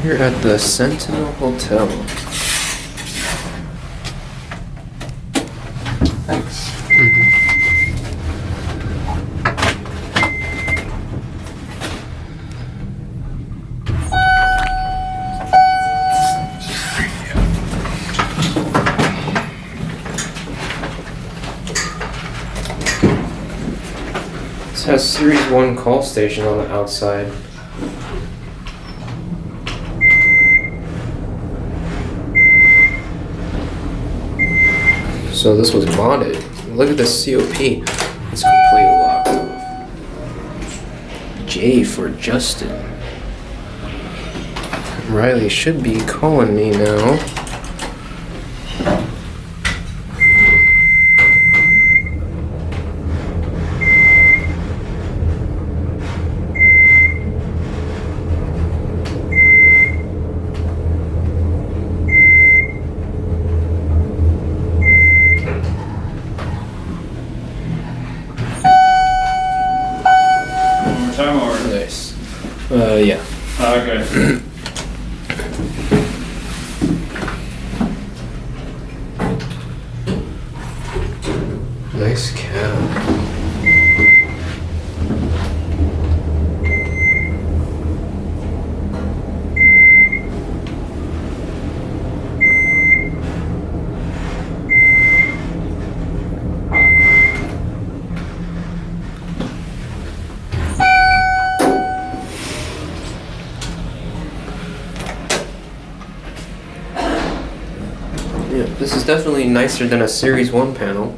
Here at the Sentinel Hotel. Thanks. This has Series 1 call station on the outside. So this was modded. Look at this COP. It's completely locked off. J for Justin. Riley should be calling me now. Time or? Nice. Yeah. Okay. Nice cab. Yeah, this is definitely nicer than a Series 1 panel.